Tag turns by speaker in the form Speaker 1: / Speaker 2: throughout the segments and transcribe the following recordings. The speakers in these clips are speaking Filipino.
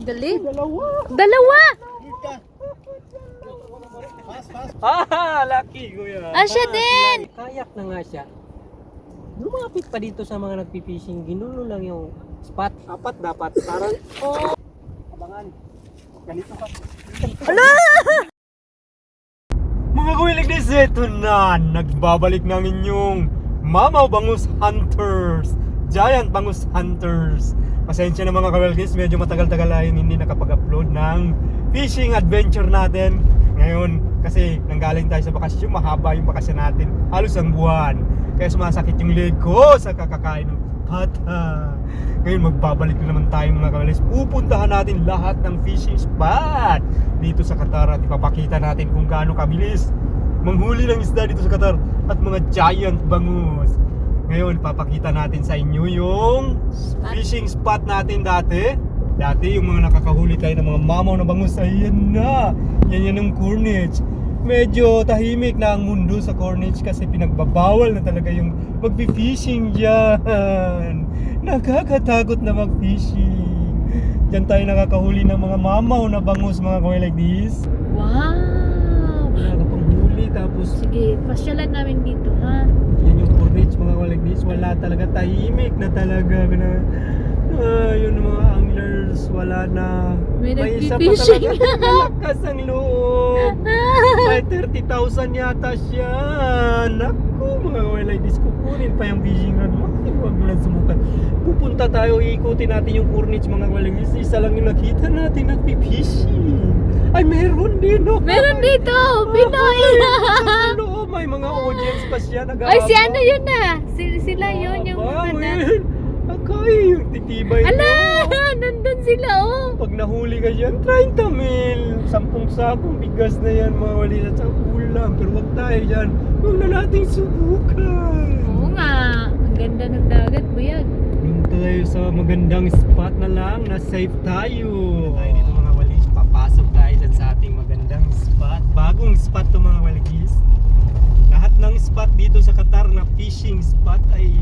Speaker 1: Galing.
Speaker 2: Dalawa.
Speaker 1: Dalawa!
Speaker 2: Lucky kuya.
Speaker 1: Asya din!
Speaker 2: Kayak na nga siya. Lumapit pa dito sa mga nagpipishing. Ginulo lang yung spot. Apat dapat. Parang, abangan. Ganito ka.
Speaker 1: Ala!
Speaker 2: Mga kuwilig ni Zeto na nagbabalik ng inyong Mamaw Bangus Hunters, Giant Bangus Hunters. Pasensya na mga kawilgis, medyo matagal-tagal ay hindi nakapag-upload ng fishing adventure natin ngayon kasi nanggaling tayo sa bakasyon. Mahaba yung bakasyon natin, halos ang buwan, kaya sumasakit yung leg ko sa kakakain ng pata. Ngayon magbabalik na naman tayo mga kawilgis. Pupuntahan natin lahat ng fishing spot dito sa Qatar at ipapakita natin kung gaano kabilis manghuli ng isda dito sa Qatar at mga giant bangus. Ngayon papakita natin sa inyo yung fishing spot natin dati yung mga nakakahuli tayo ng mga mamaw na bangus. Ayan na, yan yung Corniche. Medyo tahimik na ang mundo sa Corniche kasi pinagbabawal na talaga yung magpi-fishing dyan. Nakakatakot na mag-fishing. Diyan tayo nakakahuli ng mga mamaw na bangus, mga kaway like this.
Speaker 1: Wow!
Speaker 2: Nakakapanghuli tapos
Speaker 1: Sige, pasyalan namin dito, ha?
Speaker 2: yan yung Corniche, mga kaway like this. Wala talaga, tahimik na talaga na. Yun mga anglers, wala na.
Speaker 1: May
Speaker 2: isa pa
Speaker 1: nagpipishing.
Speaker 2: talaga malakas ang loob. May 30,000 yata siya. Naku, mga kaway like this. Kukunin pa yung fishing rod mo. Huwag mo lang sumukat. Pupunta tayo, ikutin natin yung Corniche, mga kaway like this. Isa lang yung nakita natin nagpipishing. Ay, meron din, no?
Speaker 1: Meron dito! Pinoy!
Speaker 2: May mga audience pa siya.
Speaker 1: Ay, si ano yun na? Sila yun, yung mga na.
Speaker 2: Akay, yung titibay.
Speaker 1: Ala! Nandun sila, oh!
Speaker 2: Pag nahuli ka dyan, 30 mil. 10 sakong bigas na yan, mga wali na sa ulam. Pero wag tayo dyan. Huwag na nating subukan.
Speaker 1: Oo nga. Ang ganda ng dagat, buyag.
Speaker 2: Doon tayo sa magandang spot na lang, na safe tayo. Tayo dito mga walis, papasok tayo dyan sa ating magandang spot. Bagong spot to mga waligis. Lahat ng spot dito sa Qatar na fishing spot ay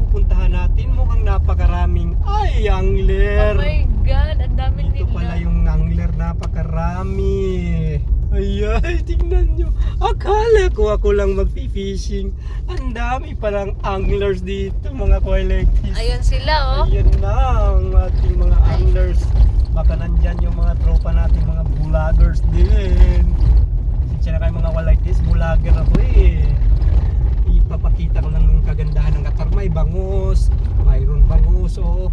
Speaker 2: pupuntahan natin. Mukhang napakaraming angler.
Speaker 1: Oh my God, ang dami
Speaker 2: Ito
Speaker 1: nila.
Speaker 2: pala yung angler, napakarami. Ay, tingnan nyo. Akala ko ako lang magpi-fishing. Ang dami palang anglers dito, mga koilektis.
Speaker 1: Ayun sila, oh.
Speaker 2: Ayan na ang ating mga anglers. Baka nandyan yung mga tropa natin, mga vloggers din. Siya na kayo mga walaitis, vlogger ako eh. Ipapakita ko lang ng kagandahan ng Qatar. May bangus, mayroon bangus, oh.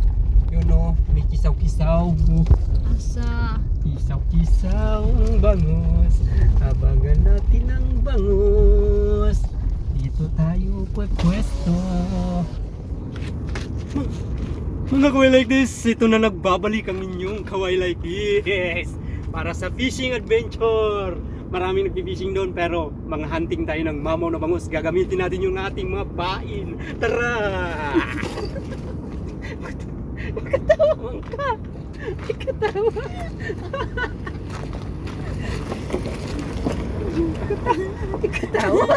Speaker 2: Yun oh, may kisaw-kisaw.
Speaker 1: Asa?
Speaker 2: Kisaw-kisaw ang bangus. Abangan natin ang bangus. Dito tayo pwesto. Mga kawai like this, ito na nagbabalik ang inyong kawai like this para sa fishing adventure. Maraming nagpi-fishing doon pero mga hunting tayo ng mamaw na bangus. Gagamitin natin yung ating mga pain. Tara! Magkatawa ka! Magkatawa! Magkatawa!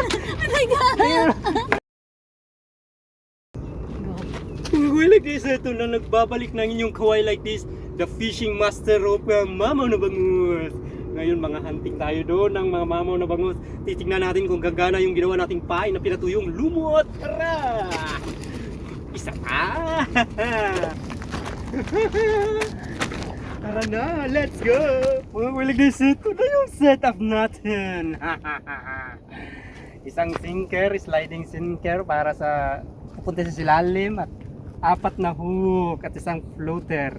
Speaker 2: Kawai like this, ito na nagbabalik ng inyong kawai like this, the fishing master of mamaw na bangus. Ngayon mga hunting tayo doon ng mga mamaw na bangus. Titignan natin kung gagana yung ginawa nating pain na pinatuyong lumot. Tara! Isa pa! Tara na, let's go! Mga wilig this, ito na yung setup natin. Isang sinker, sliding sinker para sa pupunta sa silalim at 4 na hook at isang floater.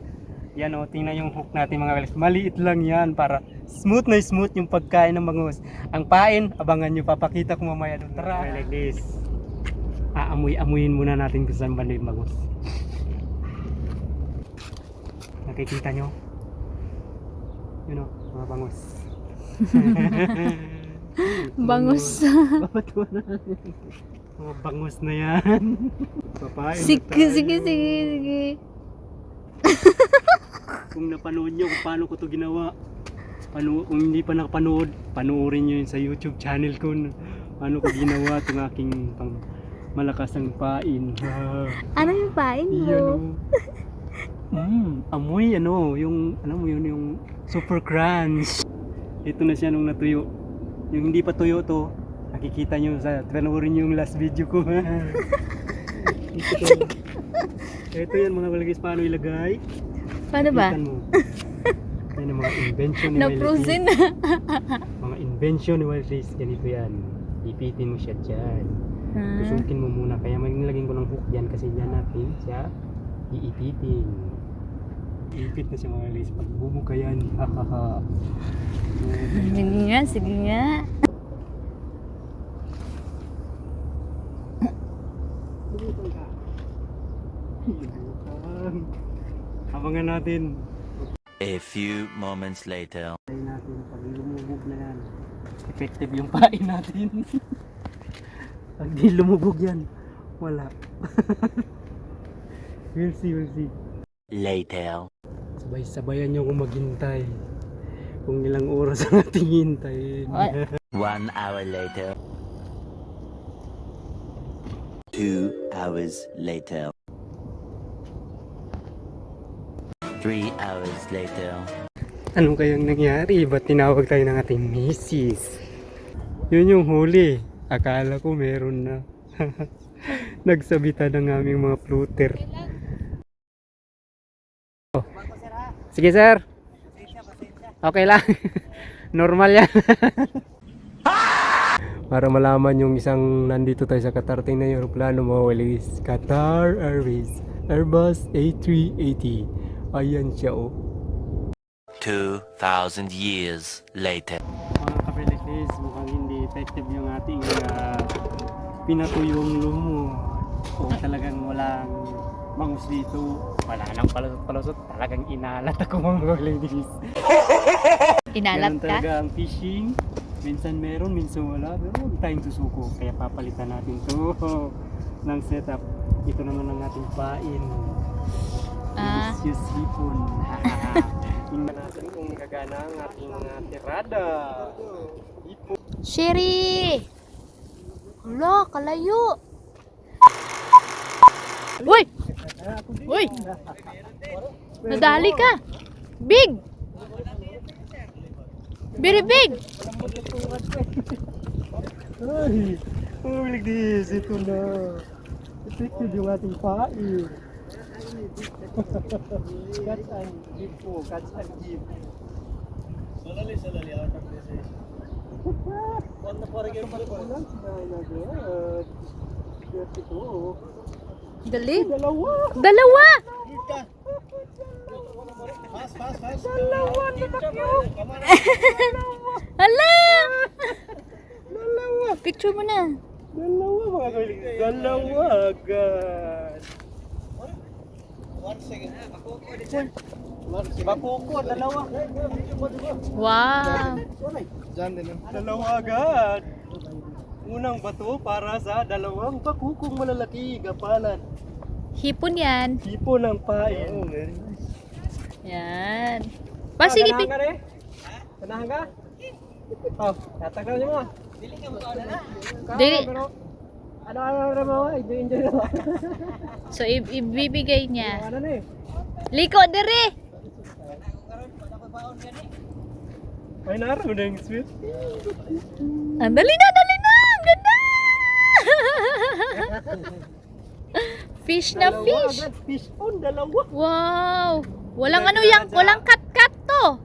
Speaker 2: Yan o, tingnan yung hook natin mga wilig. Maliit lang yan para smooth na smooth yung pagkain ng bangus. Ang pain, abangan nyo, papakita ko mamaya doon. Tara! Like this. Aamuyin muna natin kung saan banda yung bangus. Nakikita nyo? Yun o, mga bangus.
Speaker 1: Bangus.
Speaker 2: Babatuan natin. Mga bangus na yan. Papain na
Speaker 1: Sige,
Speaker 2: tayo.
Speaker 1: sige.
Speaker 2: Kung napanood nyo kung paano ko to ginawa, kung hindi pa nakapanood, panoorin nyo yun sa YouTube channel ko. Paano ko ginawa itong aking malakas ang pain.
Speaker 1: Ano yung pain mo?
Speaker 2: Iyan o. Amoy yung ano mo yun, yung super crunch. Ito na siya nung natuyo. Yung hindi pa tuyo to, nakikita nyo sa panoorin yung last video ko. Ito yan mga kalagis, paano ilagay?
Speaker 1: Paano ba?
Speaker 2: Ikan mo. Yan ang mga invention ni
Speaker 1: Na-frozen
Speaker 2: Wild
Speaker 1: na.
Speaker 2: Race. Mga invention ni Wild Race, ganito yan. Ipitin mo siya dyan. Tusukin mo muna, kaya nilagyan ko ng hook dyan kasi dyan natin siya iipitin. Iipit na siya mga Wild Race, pagbubuka yan. Hahaha.
Speaker 1: Sige nga, sige nga.
Speaker 2: Abangan natin.
Speaker 3: A few moments later.
Speaker 2: Tayo natin, pag lumubog na yan, effective yung pain natin. Pag di lumubog yan, wala. We'll see, we'll see.
Speaker 3: Later.
Speaker 2: Sabay-sabayan nyo kung maghintay. Kung ilang oras ang ating hintayin.
Speaker 3: 1 hour later. 2 hours later. 3 hours later.
Speaker 2: Anong kayang nangyari? Ba't tinawag tayo ng ating misis? Yun yung huli. Akala ko meron na. Nagsabitan ng aming mga floater. Oh. Sige sir. Okay lang. Normal yan. Para malaman yung isang nandito tayo sa Qatar, tingnan yung aeroplano mo, Walis. Qatar Airways Airbus A380. Ayan siya oh.
Speaker 3: 2,000 years later.
Speaker 2: Mga kapelikis, mukhang hindi effective yung ating pinatuyong lumot. O talagang walang bangus dito. Wala nang palusot-palusot. Talagang inalat ako mga ladies.
Speaker 1: Inalat
Speaker 2: Ganun
Speaker 1: ka?
Speaker 2: talaga ang fishing. Minsan meron, minsan wala. Pero huwag tayong susuko. Kaya papalitan natin to ng setup. Ito naman ang ating pain. Delicious hipon. Tingnan natin kung gagana ang ating mga tirada. Hipon.
Speaker 1: Sherry! Hala, kalayo! Uy! Uy! Nadali ka! Big! Very big!
Speaker 2: Ay! Oh, like this. Ito na. Effective yung ating pain. Catch and give po. Catch and give. Salali. Out of this. Wanda pa rin yung pagkulang. Sinagad. Ito.
Speaker 1: Dali!
Speaker 2: Dalawa!
Speaker 1: Dalawa!
Speaker 2: Fast.
Speaker 1: Dalawa! Hala!
Speaker 2: Dalawa!
Speaker 1: Picture mo na.
Speaker 2: Dalawa mga kailig. Dalawa agad. 1 second. Bakuko, dalawa.
Speaker 1: Wow!
Speaker 2: Dalawa agad. Unang bato para sa dalawang bakukong malalaki. Gapalan.
Speaker 1: Hipon yan.
Speaker 2: Tipo ng pain.
Speaker 1: Yan. Pa, sige,
Speaker 2: Ganahan ka rin? Ganahan ka? Oh, tatagal niyo mo.
Speaker 1: Dili.
Speaker 2: Ano mo? Enjoy mo.
Speaker 1: So, ibibigay niya.
Speaker 2: Ano na eh?
Speaker 1: Liko, dere!
Speaker 2: May naraw na yung sweet.
Speaker 1: Ah, dali na! Ang ganda! Fish na fish!
Speaker 2: Fish on, dalawa.
Speaker 1: Wow! Walang ano yang, walang cut-cut to!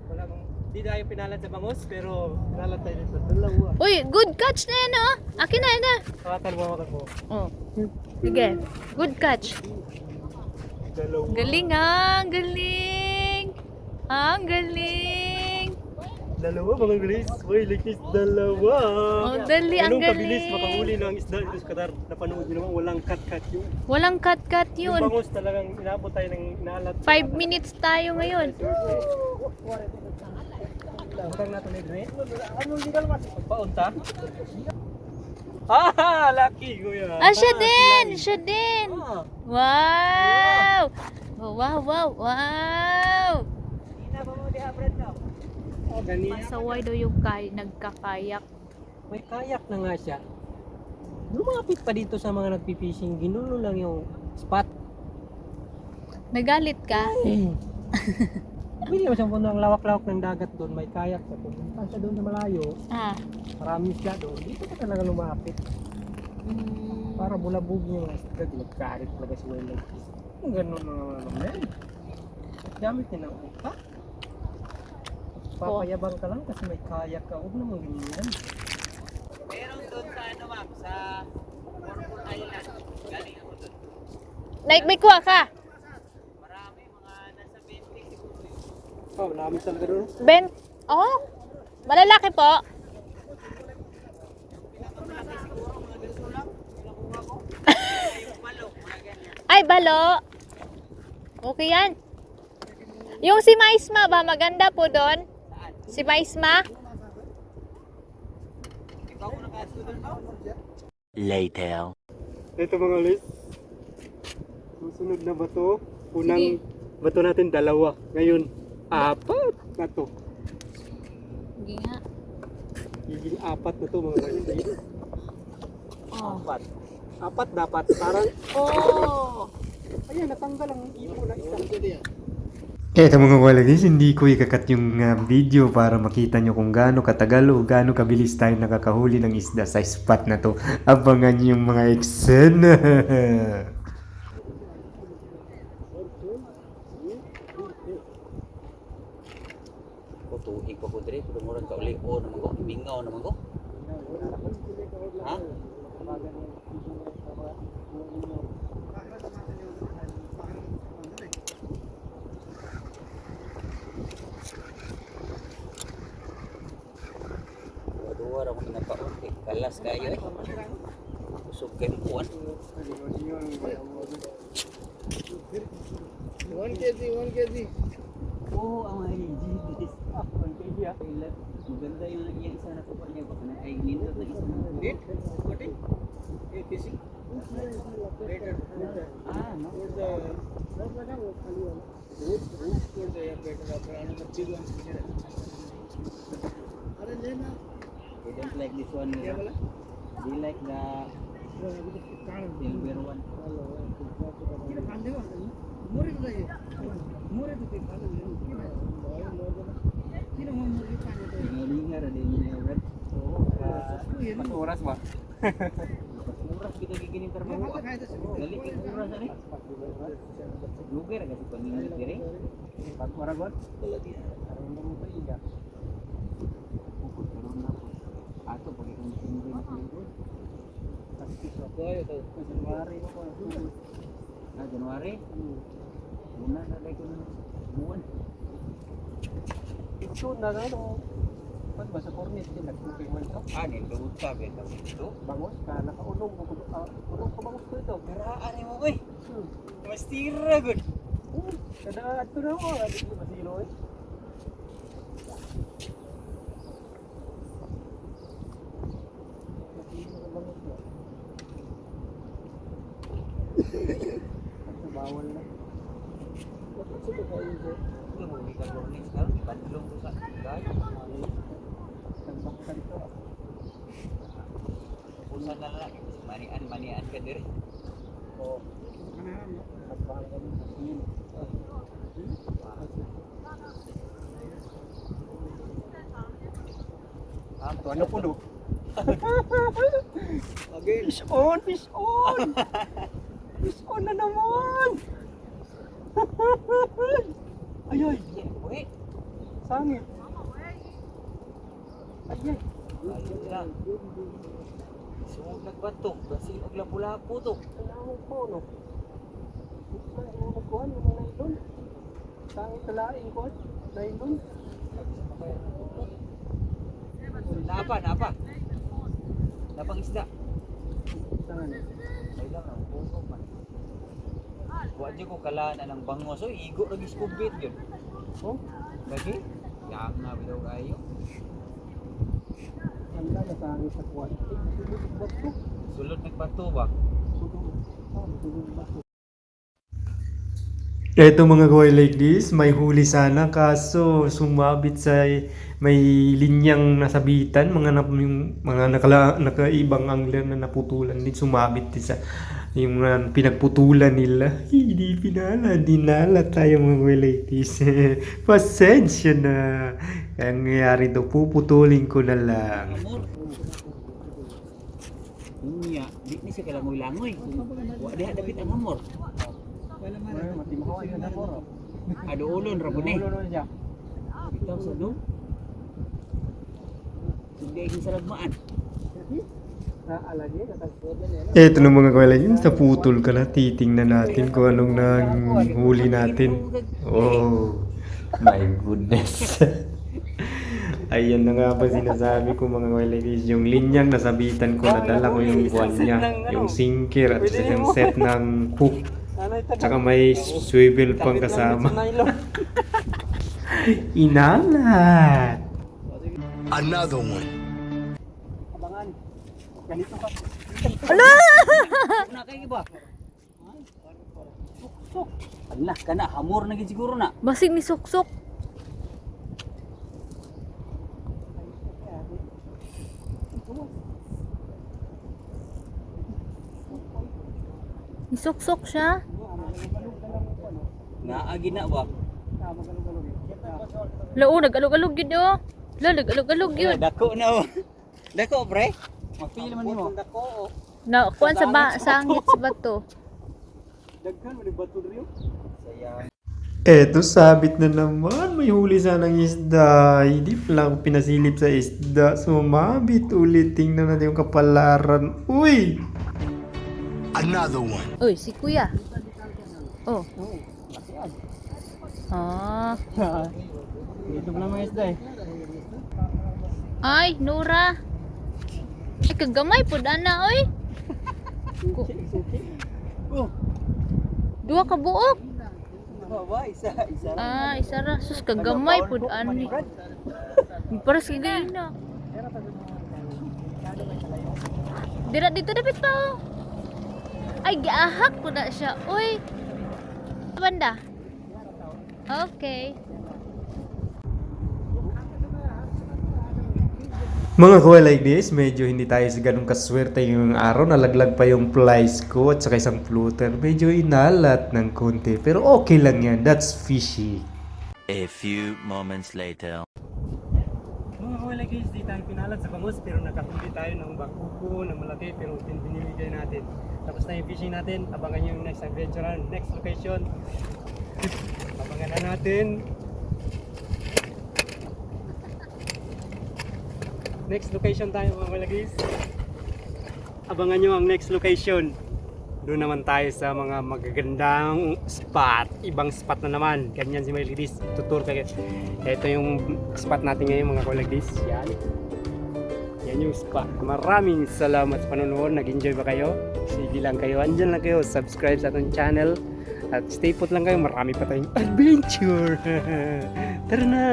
Speaker 2: Hindi tayo pinalad sa bangus, pero pinalad tayo sa dalawa.
Speaker 1: Uy, good catch na yan oh! Akin na, yan na!
Speaker 2: Kakatal mo.
Speaker 1: Oh. Sige, good catch.
Speaker 2: Dalawa.
Speaker 1: Galing ah! Galing! Ang galing!
Speaker 2: Dalawa mga guys. Uy, likis dalawa.
Speaker 1: Oh, dali, ang
Speaker 2: Ganun kabilis
Speaker 1: galing.
Speaker 2: makahuli ng isda dito sa Qatar. Napanood nyo naman, walang cut-cut yun.
Speaker 1: Walang cut-cut
Speaker 2: Yung
Speaker 1: yun.
Speaker 2: bangus talagang inabot tayo ng inalat.
Speaker 1: 5 minutes tayo ngayon.
Speaker 2: Utang natin na Dre. Ano legal mas? Pagpaunta? Ah, lucky kuya.
Speaker 1: Ah, siya din! Siya din!
Speaker 2: Ah,
Speaker 1: Wow! Wow!
Speaker 2: oh, ganito.
Speaker 1: Masaway daw yung nagkakayak.
Speaker 2: May kayak na nga siya. Lumapit pa dito sa mga nagpipishing, ginulo lang yung spot.
Speaker 1: Nagalit ka?
Speaker 2: Pwede naman siyang punong lawak-lawak ng dagat doon. May kayak na pumunta siya doon sa malayo.
Speaker 1: Ah.
Speaker 2: Maraming isda doon. Dito ka talaga lumapit. Para bulabog niya mga isda. Nagkarit talaga si Wayne. Kung ganun mga men. Gamit niya ng utak. Papayabang ka lang kasi may kayak ka. Huwag naman ganyan.
Speaker 4: Meron doon sa ano ma'am, sa Cornwall Island. Galing ako doon.
Speaker 1: Like, may kuha ka?
Speaker 4: Marami, mga nasa 20 siguro yun.
Speaker 2: Oh, marami talaga doon.
Speaker 1: Ben? Oh, malalaki po.
Speaker 4: Pinakamalaki siguro, mga ganito lang. Pinakuha ko. Yung palo, mga ganyan.
Speaker 1: Ay, balo. Okay yan. Yung si Maisma ba? Maganda po doon?
Speaker 4: Saan?
Speaker 1: Si Maisma?
Speaker 4: Ikaw ko nakasunan mo?
Speaker 3: Later.
Speaker 2: Ito mga Liz. Susunod na bato. Unang
Speaker 1: Sige.
Speaker 2: bato natin dalawa. Ngayon, apat na to.
Speaker 1: Hindi nga.
Speaker 2: Higing apat na to mga Liz.
Speaker 1: Oh.
Speaker 2: Apat dapat. Parang,
Speaker 1: Oh.
Speaker 2: ayan, natanggal ang ipo na isa. Eto mga walagis, hindi ko ikakat yung video para makita nyo kung gaano katagal o gaano kabilis tayo nakakahuli ng isda sa spot na to. Abangan nyo yung mga eksena.
Speaker 4: Tuig pa ko dire, pero murang kauli ko naman ko, bingaw naman ko. Ha? Dua ra ko nagpaon kay kalas kayo eh. Usog kay kuan.
Speaker 2: 1 kg.
Speaker 4: Oo, ang mga GDs. Ah, 1 kg ah. Maganda yung nagyan isa na kuha niya. Baka na ay nindot na isa na. Date? What is? APC? Ah, no. They don't like this one. They like the silver one. Lingar ada ini kan.
Speaker 2: Pas oras ba?
Speaker 4: Murah kita gini terbawa. Gali murah sana. Luger kasi paninit dire.
Speaker 2: Pas oras ba?
Speaker 4: Ato pakai kunci na ko.
Speaker 2: Januari ko.
Speaker 4: Ah, Januari. Una na dai ko buwan.
Speaker 2: Ito na ano. Pag ba sa cornet din nagtuping man to?
Speaker 4: Ah, nindot ka benta dito.
Speaker 2: Bangos ka nakaulong ko ulong ko bangos ko ito.
Speaker 4: Karaan mo oy. Mas tira gud.
Speaker 2: Kada ato na mo, abi ko masilo eh. Bawal na. Bakit ito kayo dito?
Speaker 4: Ito mo ni kalornis karon ibadlong ko sa gay.
Speaker 2: Tambak ka dito.
Speaker 4: Usan na lang manian ka dire.
Speaker 2: Oo. Nagpahal ka dito.
Speaker 4: Ah,
Speaker 2: Ito ano po do?
Speaker 4: again.
Speaker 2: Fish on! Fish on! Fish on na naman! Ay ay!
Speaker 4: Wait.
Speaker 2: Sangit! Ay ay!
Speaker 4: Ayun lang. Sumog nagbato. Kasi og lapu-lapu to.
Speaker 2: Kailangan po no? Ito na yung nagkuhan yung mga nylon. Sangit talaing ko. Nylon.
Speaker 4: Napa? Napang isda.
Speaker 2: Sangit.
Speaker 4: Ay lang ang puso man. Buat niyo ko kalaan ng bangos. Oy, igo lagi skubit yun.
Speaker 2: Oh?
Speaker 4: Lagi? Yang na bidaw kayo.
Speaker 2: Handa na sangit sa kuwan. Bato.
Speaker 4: Sulod nagbato ba?
Speaker 2: Eto mga kaway like this, may huli sana kaso sumabit sa may linyang nasabitan, mga nakaibang angler na naputulan din, sumabit din sa Yung pinagputulan nila. Hindi dinala tayo mga ladies. Pasensya na. Kaya nangyayari daw, puputulin ko na lang.
Speaker 4: Amor. Unya, di ni siya kalangoy-langoy. Wa diha dapit ang amor. Wala man mati mahawa yung amor. Ado ulon ra po ni. Bitaw sa no. Hindi yung saragmaan.
Speaker 2: Eto na mga ladies, naputol ka na. Titingnan natin kung anong nanghuli natin. Oh, my goodness. Ayan na nga ba sinasabi ko mga ladies, yung linyang nasabitan ko, nadala ko yung buwan niya, yung sinker at saka yung set ng hook. Tsaka may swivel pang kasama. Inalat!
Speaker 3: Another one.
Speaker 4: Na kay ba? Sok. Allah kana hamor na gid siguro na.
Speaker 1: Basig ni suksok. Nisuksok siya.
Speaker 4: Naagi na ba?
Speaker 1: Lao, nag-alog-alog yun oh. Lao, nag-alog-alog yun.
Speaker 4: Dako na oh. Dako pre. Mapili man nimo. Dako.
Speaker 1: Na, kuan sa sangit sa bato.
Speaker 4: Daghan mo ni bato riyo. Sayang.
Speaker 2: Eto, sabit na naman. May huli sanang isda. Hindi pa lang pinasilip sa isda. Sumabit ulit. Tingnan natin yung kapalaran. Uy!
Speaker 3: Another one.
Speaker 1: Uy, si kuya. Oh. Ah.
Speaker 4: Ito pala mga isda eh.
Speaker 1: Ay, Nora. Ay, kagamay po ana, oy.
Speaker 4: Oh,
Speaker 1: Dua ka buok.
Speaker 4: baba isa.
Speaker 1: Ah, isa ra. Sus, kagamay po ani. Paras kagay na. Dira dito dapat pa. Oh. Ay, giahak po na siya. Uy. Banda. Okay.
Speaker 2: Mga kuya like this, medyo hindi tayo sa ganun kaswerte yung araw. Nalaglag pa yung plies ko at saka isang floater. Medyo inalat ng konti. Pero okay lang yan. That's fishy.
Speaker 3: A few moments later.
Speaker 2: Mga kuya like this, di tayo pinalat sa bangus. Pero nakahuli tayo ng bakuko na malaki. Pero binibigay natin. Tapos na yung fishing natin. Abangan nyo yung next adventure. Next location. Abangan na natin. Next location tayo mga malagis. Abangan nyo ang next location. Doon naman tayo sa mga magagandang spot. Ibang spot na naman. Ganyan si Malagis. Tutur kayo. Ito yung spot natin ngayon mga kalagis. Yan. Yan yung spot. Maraming salamat sa panonood. Nag-enjoy ba kayo? Sige lang kayo. Andyan lang kayo. Subscribe sa ating channel. At stay put lang kayo. Marami pa tayong adventure. Tara na!